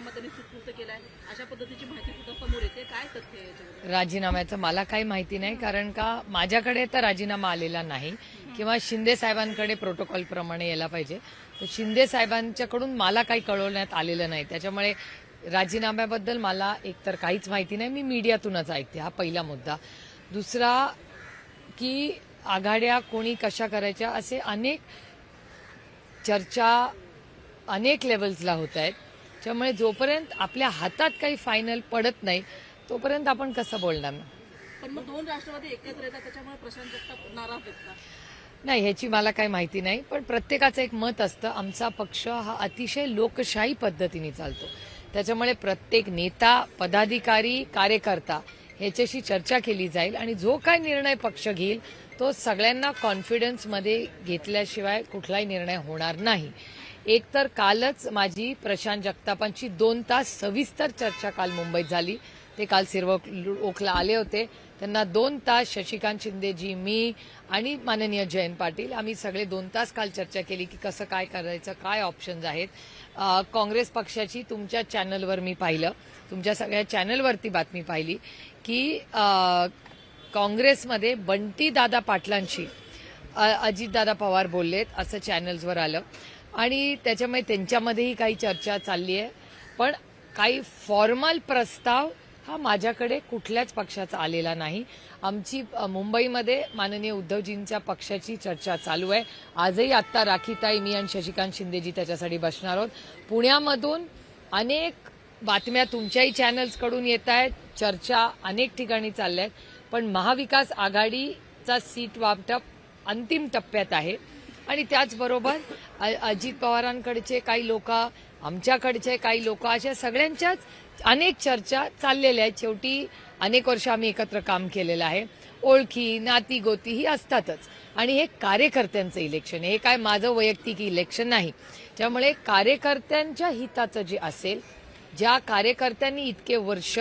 राजीनामा त्यांनी सुपूर्द केलाय अशा पद्धतीची माहिती सुद्धा समोर येते. काय तथ्य आहे याच्यामध्ये? राजीनाम्याचं मला काही माहिती नाही, कारण का माझ्याकडे तर राजीनामा आलेला नाही किंवा शिंदे साहेबांकडे प्रोटोकॉल प्रमाणे यायला पाहिजे. तर शिंदे साहेबांच्याकडून मला काही कळवण्यात आलेलं नाही. त्याच्यामुळे राजीनाम्याबद्दल मला एकतर काहीच माहिती नाही. मी मीडियातूनच ऐकते. हा पहिला मुद्दा. दुसरा की आघाड्या कोणी कशा करायच्या असे अनेक चर्चा अनेक लेवल्सला होत आहेत. त्यामुळे जोपर्यंत आपल्या हातात काही फायनल पडत नाही तोपर्यंत आपण कसं बोलणार ना. पण मग दोन राष्ट्रवादी एकत्र येतात त्याच्यामुळे प्रशांत जगताप नाराज आहेत का? नाही, ह्याची मला काही माहिती नाही. पण प्रत्येकाचं एक मत असतं. आमचा पक्ष हा अतिशय लोकशाही पद्धतीने चालतो. त्याच्यामुळे प्रत्येक नेता, पदाधिकारी, कार्यकर्ता ह्याच्याशी चर्चा केली जाईल आणि जो काय निर्णय पक्ष घेईल तो सगळ्यांना कॉन्फिडन्समध्ये घेतल्याशिवाय कुठलाही निर्णय होणार नाही. एक तर कालच माझी प्रशांत जगतापांची 2 तास सविस्तर चर्चा काल मुंबईत झाली. ते काल सिरवोकला आले होते. त्यांना 2 तास शशिकांत शिंदेजी, मी आणि माननीय जयंत पाटील आम्ही सगळे 2 तास काल चर्चा केली की कसं काय करायचं, काय ऑप्शन्स आहेत. काँग्रेस पक्षाची तुमच्या चॅनलवर मी पाहिलं, तुमच्या सगळ्या चॅनलवरती बातमी पाहिली की काँग्रेसमध्ये बंटीदादा पाटलांशी अजितदादा पवार बोललेत असं चॅनल्सवर आलं आणि त्याच्यामुळे त्यांच्यामध्येही काही चर्चा चालली आहे. पण काही फॉर्मल प्रस्ताव हा माझ्याकडे कुठल्याच पक्षाचा आलेला नाही. आमची मुंबईमध्ये माननीय उद्धवजींच्या पक्षाची चर्चा चालू आहे. आजही आत्ता राखीताई, मी आणि शशिकांत शिंदेजी त्याच्यासाठी बसणार आहोत. पुण्यामधून अनेक बातम्या तुमच्याही चॅनल्सकडून येत आहेत, चर्चा अनेक ठिकाणी चालल्या आहेत. पण महाविकास आघाडीचा सीट वाटप अंतिम टप्प्यात आहे आणि त्याचबरोबर अजित पवारांकडचे काही लोक, आमच्याकडचे काही लोक, अशा सगळ्यांच्याच अनेक चर्चा चाललेल्या आहेत. शेवटी अनेक वर्ष आम्ही एकत्र काम केलेलं आहे. ओळखी, नाती गोती ही असतातच आणि हे कार्यकर्त्यांचं इलेक्शन आहे. हे काय माझं वैयक्तिक इलेक्शन नाही. त्यामुळे कार्यकर्त्यांच्या हिताचं जे असेल, ज्या कार्यकर्त्यांनी इतके वर्ष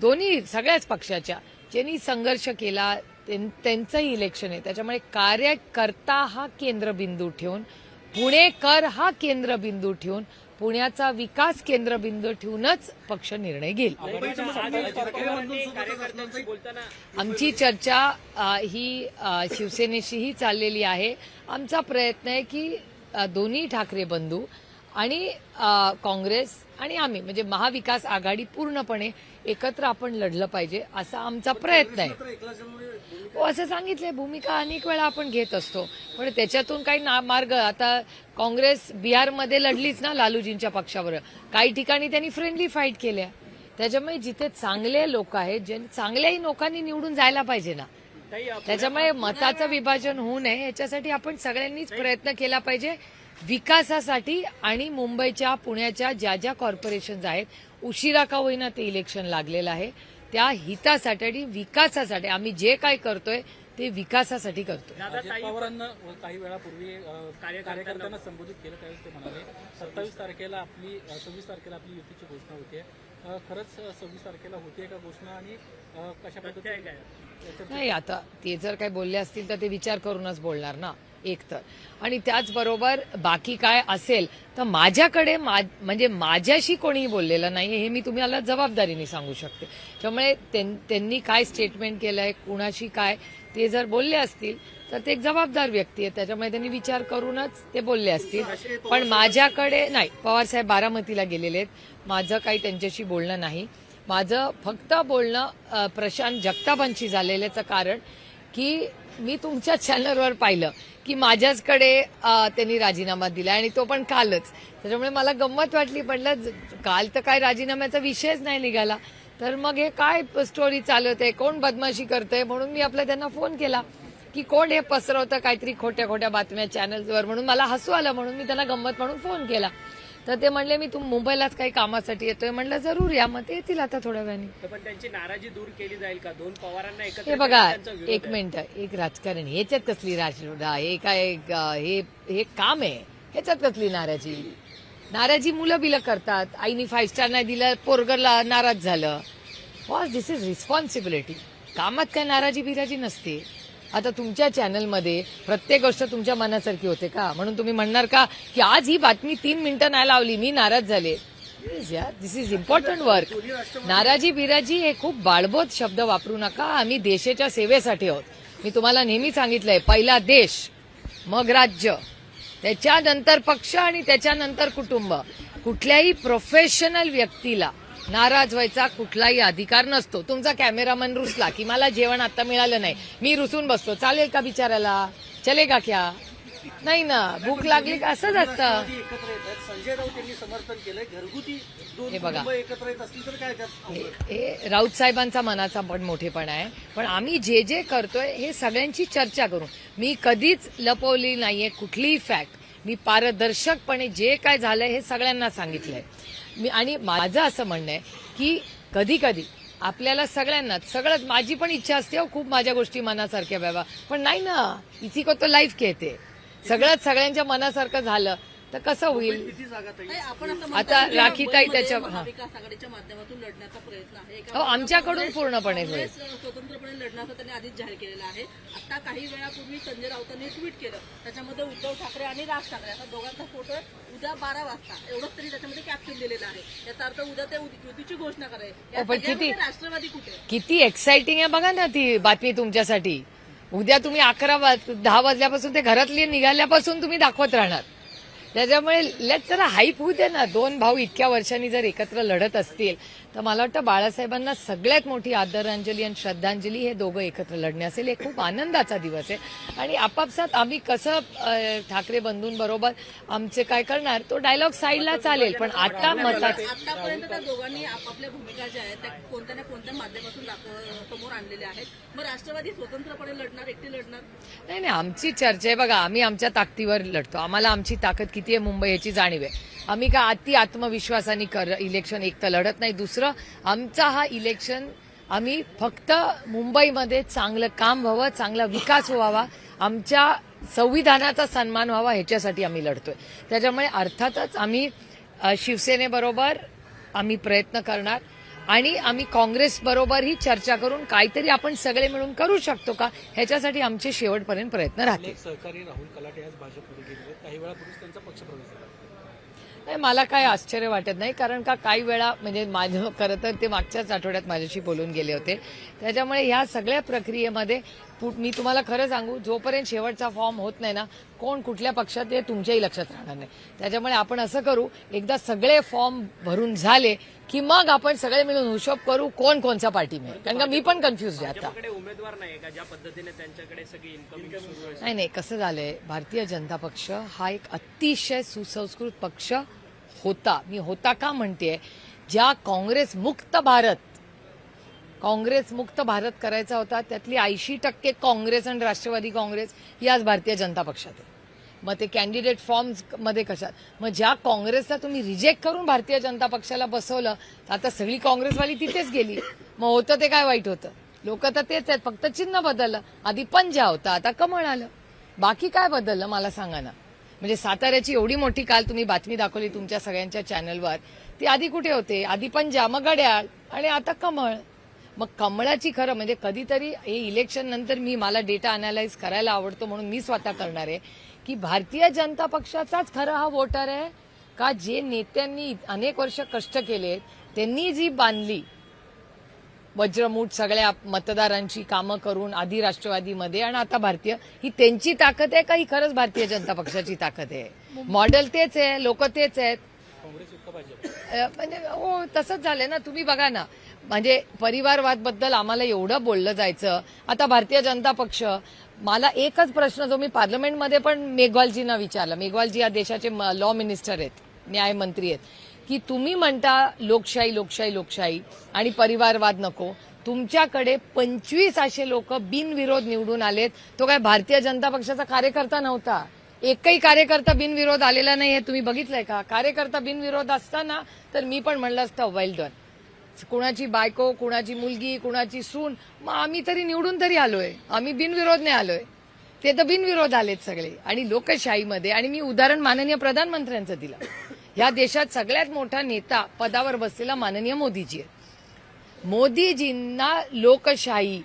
दोन्ही सगळ्याच पक्षाच्या ज्यांनी संघर्ष केला त्यांचंही इलेक्शन आहे. त्याच्यामुळे कार्यकर्ता हा केंद्रबिंदू ठेवून, पुणेकर हा केंद्रबिंदू ठेवून, पुण्याचा विकास केंद्रबिंदू ठेवूनच पक्ष निर्णय घेईल. आमची चर्चा ही शिवसेनेशीही चाललेली आहे. आमचा प्रयत्न आहे की दोन्ही ठाकरे बंधू आणि काँग्रेस आणि आम्ही म्हणजे महाविकास आघाडी पूर्णपणे एकत्र आपण लढलं पाहिजे असा आमचा प्रयत्न आहे. असं सांगितलंय, भूमिका अनेक वेळा आपण घेत असतो. पण त्याच्यातून काही मार्ग, आता काँग्रेस बिहारमध्ये लढलीच ना लालूजींच्या पक्षावर. काही ठिकाणी त्यांनी फ्रेंडली फाईट केल्या. त्याच्यामुळे जिथे चांगले लोक आहेत, जे चांगल्याही लोकांनी निवडून जायला पाहिजे ना. त्याच्यामुळे मताचं विभाजन होऊ नये याच्यासाठी आपण सगळ्यांनीच प्रयत्न केला पाहिजे विकासासाठी. आणि मुंबईच्या, पुण्याच्या ज्या ज्या कॉर्पोरेशन्स आहेत, उशिरा का होईना ते इलेक्शन लागलेलं आहे, त्या हितासाठी आणि विकासासाठी आम्ही जे काय करतोय ते विकासासाठी करतोय. पवारांना काही वेळापूर्वी कार्यकर्त्यांना संबोधित केलं, त्यावेळेस ते म्हणाले 26 तारखेला आपली युतीची घोषणा होते. खरंच 26 तारखेला होते का घोषणा आणि कशा पद्धतीने? नाही, आता ते जर काही बोलले असतील तर ते विचार करूनच बोलणार ना एक तर. आणि त्याचबरोबर बाकी काय असेल तर माझ्याकडे म्हणजे माझ्याशी कोणीही बोललेलं नाही हे मी तुम्हाला जबाबदारीने सांगू शकते. त्यामुळे त्यांनी काय स्टेटमेंट केलंय, कुणाशी काय, ते जर बोलले असतील तर ते एक जबाबदार व्यक्ती आहे. त्याच्यामुळे त्यांनी विचार करूनच ते बोलले असतील. पण माझ्याकडे नाही. पवारसाहेब बारामतीला गेलेले आहेत. माझं काही त्यांच्याशी बोलणं नाही. माझं फक्त बोलणं प्रशांत जगतापांशी झालेल्याचं कारण की मी तुमच्या चॅनलवर पाहिलं की माझ्याचकडे त्यांनी राजीनामा दिला आणि तो पण कालच. त्याच्यामुळे मला गंमत वाटली. म्हटलं काल तर काय राजीनाम्याचा विषयच नाही निघाला, तर मग हे काय स्टोरी चालवत आहे, कोण बदमाशी करतंय. म्हणून मी आपला त्यांना फोन केला की कोण हे पसरवतं काहीतरी खोट्या खोट्या बातम्या चॅनल्सवर. म्हणून मला हसू आलं, म्हणून मी त्यांना गंमत म्हणून फोन केला. तर ते म्हणले मी मुंबईलाच काही कामासाठी येतोय. म्हणलं जरूर या. मग ते येतील आता थोड्या वेळाने. पण त्यांची नाराजी दूर केली जाईल का? दोन पवारांना एकत्र हे बघा, एक मिनिट, एक राजकारण, ह्याच्यात कसली राजदा, हे काय हे काम आहे, ह्याच्यात कसली नाराजी मुलं बिलं करतात. आईनी 5 स्टार नाही दिलं, पोरगरला नाराज झालं. Was this is responsibility. कामात काय नाराजी बिराजी नसते. आता तुमच्या चॅनलमध्ये प्रत्येक गोष्ट तुमच्या मनासारखी होते का? म्हणून तुम्ही म्हणणार का की आज ही बातमी 3 मिनिटं नाही लावली मी नाराज झाले? प्लीज यार, दिस इज इम्पॉर्टंट वर्क. नाराजी बिराजी हे खूप बाळबोध शब्द वापरू नका. आम्ही देशाच्या सेवेसाठी आहोत. मी तुम्हाला नेहमी सांगितलंय, पहिला देश, मग राज्य, त्याच्यानंतर पक्ष आणि त्याच्यानंतर कुटुंब. कुठल्याही प्रोफेशनल व्यक्तीला नाराज व्हायचा कुठलाही अधिकार नसतो. तुमचा कॅमेरामन रुसला की मला जेवण आता मिळालं नाही, मी रुसून बसतो, चालेल का बिचारायला? चलेगा क्या? नाही ना. भूक लागली का असंच असतं. एकत्र येतात. संजय राऊत यांनी समर्थन केलंय. घरगुती दोन हे बघा. कुटुंब एकत्र येत असतील तर काय त्यात हे राऊत साहेबांचा मनाचा पण मोठेपणा आहे. पण आम्ही जे जे करतोय हे सगळ्यांची चर्चा करून. मी कधीच लपवली नाहीये कुठलीही फॅक्ट. मी पारदर्शकपणे जे काय झालंय हे सगळ्यांना सांगितलंय. आणि माझं असं म्हणणं आहे की कधी कधी आपल्याला सगळ्यांनाच सगळं, माझी पण इच्छा असते खूप माझ्या गोष्टी मनासारख्या व्हाव्या, पण नाही ना. इसी को तो लाईफ कहते. सगळंच सगळ्यांच्या मनासारखं झालं तर कसं होईल? किती जागा ताई? नाही, आपण असं आता म्हणतो की राखीताई मुंबईमध्ये त्याच्या- महाविकास आघाडीच्या माध्यमातून लढण्याचा प्रयत्न आहे. एका हो, आमच्याकडून काँग्रेस- पूर्णपणे होईल. काँग्रेस स्वतंत्रपणे लढण्याचं त्यांनी आधीच जाहीर केलेलं आहे. आता काही वेळापूर्वी संजय राऊतांनी ट्विट केलं, त्याच्यामध्ये उद्धव ठाकरे आणि राज ठाकरे असा दोघांचा फोटो आहे. उद्या 12 वाजता एवढंच तरी त्याच्यामध्ये कॅप्शन दिलेलं आहे. याचा अर्थ उद्या ते युतीची घोषणा करायची. या पण किती- सगळ्यामध्ये राष्ट्रवादी कुठे? किती एक्साइटिंग आहे बघा ना ती बातमी तुमच्यासाठी. उद्या तुम्ही 10 वाजल्यापासून ते घरातली निघाल्यापासून तुम्ही दाखवत राहणार. त्याच्यामुळे लेट जरा हाईप होऊ दे ना. दोन भाऊ इतक्या वर्षांनी जर एकत्र लढत असतील तर मला वाटतं बाळासाहेबांना सगळ्यात मोठी आदरांजली आणि श्रद्धांजली हे दोघं एकत्र लढणे असेल. हे खूप आनंदाचा दिवस आहे. आणि आपापसात आम्ही कसं ठाकरे बंधूंबरोबर आमचे काय करणार तो डायलॉग साईडला चालेल, पण आता मतात आतापर्यंत त्या दोघांनी आपापल्या भूमिका ज्या आहेत त्या कोणत्या ना कोणत्या माध्यमातून समोर आणलेल्या आहेत. मग राष्ट्रवादी स्वतंत्रपणे लढणार, एकटी लढणार? नाही नाही, आमची चर्चा आहे बघा. आम्ही आमच्या ताकदीवर लढतो. आम्हाला आमची ताकद किती आहे मुंबई याची जाणीव आहे. आम्ही का अति आत्मविश्वासाने इलेक्शन एक तर लढत नाही. दुसरं, आमचा हा इलेक्शन आम्ही फक्त मुंबईमध्ये चांगलं काम व्हावं, चांगला विकास व्हावा, आमच्या संविधानाचा सन्मान व्हावा ह्याच्यासाठी आम्ही लढतोय. त्याच्यामुळे अर्थातच आम्ही शिवसेनेबरोबर आम्ही प्रयत्न करणार आणि आम्ही काँग्रेसबरोबरही चर्चा करून काहीतरी आपण सगळे मिळून करू शकतो का ह्याच्यासाठी आमचे शेवटपर्यंत प्रयत्न राहतील. सहकारी राहुल कलाटे आज भाजपमध्ये गेले. काही वेळापूर्वीच त्यांचा पक्षप्रवेश झाला. नाही, मला काय आश्चर्य वाटत नाही. कारण का काही वेळा म्हणजे माझं खरं तर ते मागच्याच आठवड्यात माझ्याशी बोलून गेले होते. त्याच्यामुळे ह्या सगळ्या प्रक्रियेमध्ये मी तुम्हाला खरं सांगू, जोपर्यंत शेवटचा फॉर्म होत नाही ना, कोण कुठल्या पक्षात हे तुमच्याही लक्षात राहणार नाही. त्याच्यामुळे आपण असं करू, एकदा सगळे फॉर्म भरून झाले की मग आपण सगळे मिळून हिशोब करू कोण कोणचा पार्टी मिळेल. कारण का मी पण कन्फ्युज आहे आता. भाजपकडे उमेदवार नाही का? ज्या पद्धतीने त्यांच्याकडे सगळी इन्कमिंग सुरू आहे. नाही, कसं झालंय, भारतीय जनता पक्ष हा एक अतिशय सुसंस्कृत पक्ष होता. मी होता का म्हणतेय, ज्या काँग्रेस मुक्त भारत करायचा होता त्यातली 80% काँग्रेस आणि राष्ट्रवादी काँग्रेस ही आज भारतीय जनता पक्षात आहे. मग ते कॅन्डिडेट फॉर्म्स मध्ये कशात, मग ज्या काँग्रेसला तुम्ही रिजेक्ट करून भारतीय जनता पक्षाला बसवलं, आता सगळी काँग्रेसवाली तिथेच गेली. मग होतं ते काय वाईट होतं? लोक तर तेच आहेत, फक्त चिन्ह बदललं. आधी पंजा होता, आता कमळ आलं. बाकी काय बदललं मला सांगा ना. म्हणजे साताऱ्याची एवढी मोठी काल तुम्ही बातमी दाखवली तुमच्या सगळ्यांच्या चॅनलवर, ती आधी कुठे होते? आधी पंजा, मग घड्याळ आणि आता कमळ. मग कमळाची खरं म्हणजे कधीतरी हे इलेक्शन नंतर मला डेटा अनालाइज करायला आवडतो म्हणून मी स्वतः करणार आहे की भारतीय जनता पक्षाचाच खरं हा वोटर आहे का, जे नेत्यांनी अनेक वर्ष कष्ट केलेत, त्यांनी जी बांधली वज्रमूठ सगळ्या मतदारांची कामं करून आधी राष्ट्रवादीमध्ये आणि आता भारतीय, ही त्यांची ताकद आहे का ही खरंच भारतीय जनता पक्षाची ताकद आहे? मॉडेल तेच आहे, लोक तेच आहेत. म्हणजे हो, तसंच झालंय ना. तुम्ही बघा ना, म्हणजे परिवारवाद बद्दल आम्हाला एवढं बोललं जायचं. आता भारतीय जनता पक्ष, मला एकच प्रश्न जो मी पार्लमेंटमध्ये पण मेघवालजींना विचारला, मेघवालजी या देशाचे लॉ मिनिस्टर आहेत, न्यायमंत्री आहेत, की तुम्ही म्हणता लोकशाही आणि परिवारवाद नको, तुमच्याकडे 25 असे लोक बिनविरोध निवडून आलेत, तो काय भारतीय जनता पक्षाचा कार्यकर्ता नव्हता. एकही कार्यकर्ता बिनविरोध आलेला नाही हे तुम्ही बघितलंय का? कार्यकर्ता बिनविरोध असताना तर मी पण म्हणलं असतं वेल डन. कुणाची बायको, कुणाची मुलगी, कुणाची सून, मग आम्ही तरी निवडून तरी आलोय, आम्ही बिनविरोध नाही आलोय. ते तर बिनविरोध आलेत सगळे. आणि लोकशाहीमध्ये, आणि मी उदाहरण माननीय प्रधानमंत्र्यांचं दिलं, या देशात सगळ्यात मोठा नेता पदावर बसलेला माननीय मोदीजी आहे. मोदीजींना लोकशाही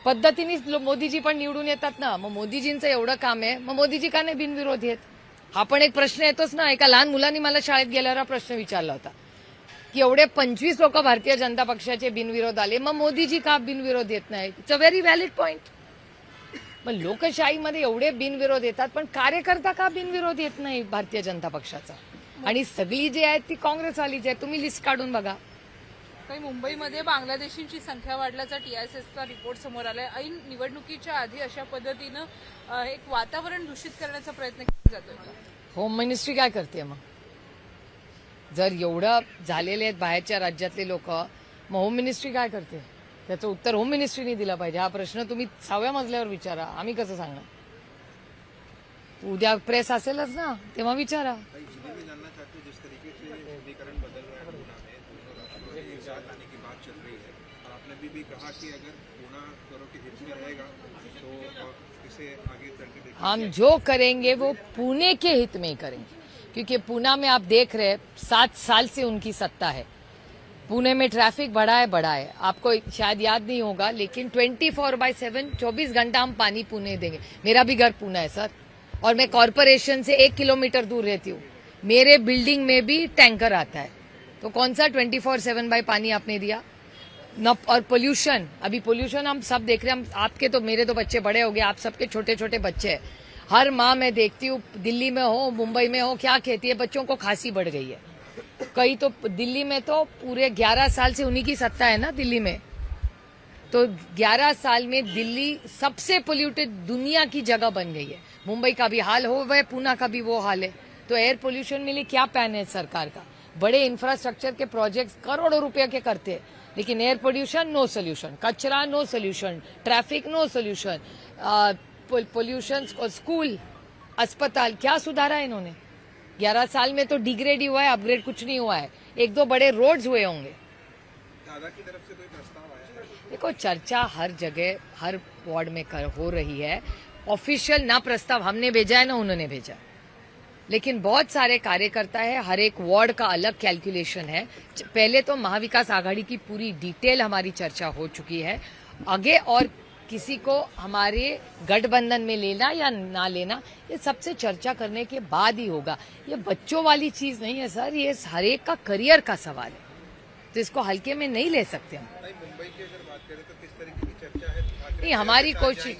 पद्धतीने मोदीजी पण निवडून येतात ना. मग मोदीजींचं एवढं काम आहे, मग मोदीजी का नाही बिनविरोध येत? हा पण एक प्रश्न येतोच ना. एका लहान मुलांनी मला शाळेत गेल्यावर प्रश्न विचारला होता की एवढे 25 लोक भारतीय जनता पक्षाचे बिनविरोध आले, मग मोदीजी का बिनविरोध येत नाही? It's a very valid point. मग लोकशाहीमध्ये एवढे बिनविरोध येतात, पण कार्यकर्ता का बिनविरोध येत नाही भारतीय जनता पक्षाचा? आणि सगळी जी आहेत ती काँग्रेसवालीच आहे. तुम्ही लिस्ट काढून बघा. काही मुंबईमध्ये बांगलादेशींची संख्या वाढल्याचा TISSचा रिपोर्ट समोर आलाय. ऐन निवडणुकीच्या आधी अशा पद्धतीनं एक वातावरण दूषित करण्याचा प्रयत्न केला जातोय का? होम मिनिस्ट्री काय करते मग? जर एवढं झालेले आहेत बाहेरच्या राज्यातले लोक, मग होम मिनिस्ट्री काय करते? त्याचं उत्तर होम मिनिस्ट्रीने दिलं पाहिजे. हा प्रश्न तुम्ही 6व्या मजल्यावर विचारा, आम्ही कसं सांगणार? उद्या प्रेस असेलच ना, तेव्हा विचारा. जानना चाहते हो जिस तरीके से समीकरण बदल रहा है पूना में, दोनों राष्ट्रों के साथ आने की बात चल रही है, और आपने भी कहा कि अगर पूना करो के हित में रहेगा तो इसे आगे चल के देखिए. हम जो करेंगे वो पुणे के हित में ही करेंगे, क्योंकि पूना में आप देख रहे हैं 7 साल से उनकी सत्ता है. पुणे में ट्रैफिक बढ़ा है. आपको शायद याद नहीं होगा, लेकिन 24/7 24 घंटा हम पानी पुणे देंगे. मेरा भी घर पुणे है सर, और मैं कॉरपोरेशन से 1 किलोमीटर दूर रहती हूँ. मेरे बिल्डिंग में भी टैंकर आता है. तो कौन सा 24/7 बाय पानी आपने दिया न? और पोल्यूशन, अभी पोल्यूशन हम सब देख रहे हैं. हम आपके तो, मेरे तो बच्चे बड़े हो गए, आप सबके छोटे छोटे बच्चे हैं. हर माँ मैं देखती हूँ, दिल्ली में हो मुंबई में हो, क्या कहती है, बच्चों को खांसी बढ़ गई है. कई तो दिल्ली में तो पूरे 11 साल से उन्हीं की सत्ता है ना दिल्ली में. तो 11 साल में दिल्ली सबसे पोल्यूटेड दुनिया की जगह बन गई है. मुंबई का भी हाल हो वह, पूना का भी वो हाल है. तो एयर पोल्यूशन में लिए क्या प्लान है सरकार का? बड़े इंफ्रास्ट्रक्चर के प्रोजेक्ट्स करोड़ों रुपए के करते हैं, लेकिन एयर पोल्यूशन नो सोल्यूशन, कचरा no solution, traffic no solution, pollution, school, अस्पताल क्या सुधारा है इन्होंने? 11 साल में तो डिग्रेड ही हुआ है, अपग्रेड कुछ नहीं हुआ है. 1-2 बड़े रोड्स हुए होंगे. दादा की तरफ से कोई प्रस्ताव आया है? देखो, चर्चा हर जगह हर वार्ड में हो रही है. ऑफिशियल ना प्रस्ताव हमने भेजा है ना उन्होंने भेजा, लेकिन बहुत सारे कार्यकर्ता है, हर एक वार्ड का अलग कैलकुलेशन है. पहले तो महाविकास आघाड़ी की पूरी डिटेल हमारी चर्चा हो चुकी है. आगे और किसी को हमारे गठबंधन में लेना या ना लेना, ये सबसे चर्चा करने के बाद ही होगा. ये बच्चों वाली चीज नहीं है सर, ये हर एक का करियर का सवाल है, तो इसको हल्के में नहीं ले सकते हम. मुंबई की अगर बात करें तो किस तरीके की चर्चा है? नहीं, हमारी कोशिश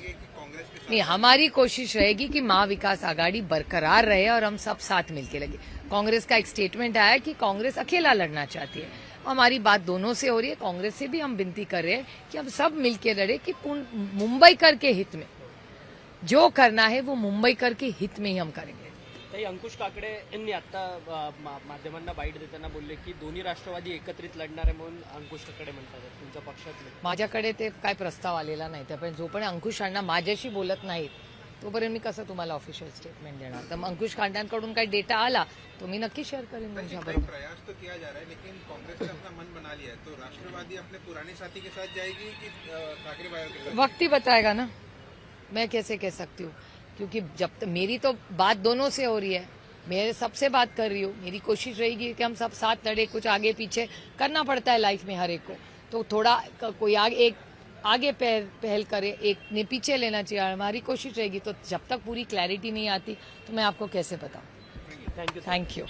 नहीं, हमारी कोशिश रहेगी कि महाविकास आघाड़ी बरकरार रहे और हम सब साथ मिलके लगे. कांग्रेस का एक स्टेटमेंट आया कि कांग्रेस अकेला लड़ना चाहती है. हमारी बात दोनों से हो रही है. कांग्रेस से भी हम विनती कर रहे हैं कि हम सब मिलके लड़े कि मुंबई कर के हित में जो करना है वो मुंबई कर के हित में ही हम करेंगे. ताई, अंकुश काकडे यांनी आता माध्यमांना बाईट देताना बोलले की दोन्ही राष्ट्रवादी एकत्रित लढणार आहे म्हणून अंकुश काकडे म्हणतात तुमच्या पक्षातले. माझ्याकडे ते काय प्रस्ताव आलेला नाही. त्यापर्यंत जोपर्यंत अंकुश अण्णा माझ्याशी बोलत नाहीत तोपर्यंत मी कसं तुम्हाला ऑफिशियल स्टेटमेंट देणार. तर मग अंकुश कांडांकडून काही डेटा आला तो मी नक्की शेअर करेन तुमच्याबरोबर. प्रयास तो किया जा रहा है, लेकिन कांग्रेस ने अपना मन बना लिया है, तो राष्ट्रवादी अपने पुराने साथी के साथ जाएगी कि ठाकरे भाइयों के साथ? वक्त ही बताएगा ना, मैं कैसे कह सकती हूँ, क्योंकि जब तक मेरी तो बात दोनों से हो रही है, मैं सबसे बात कर रही हूँ. मेरी कोशिश रहेगी कि हम सब साथ लड़े. कुछ आगे पीछे करना पड़ता है लाइफ में हर एक को, तो थोड़ा कोई आगे पहल करे, एक ने पीछे लेना चाहिए. हमारी कोशिश रहेगी. तो जब तक पूरी क्लैरिटी नहीं आती तो मैं आपको कैसे बताऊं. थँक्यू. Thank you.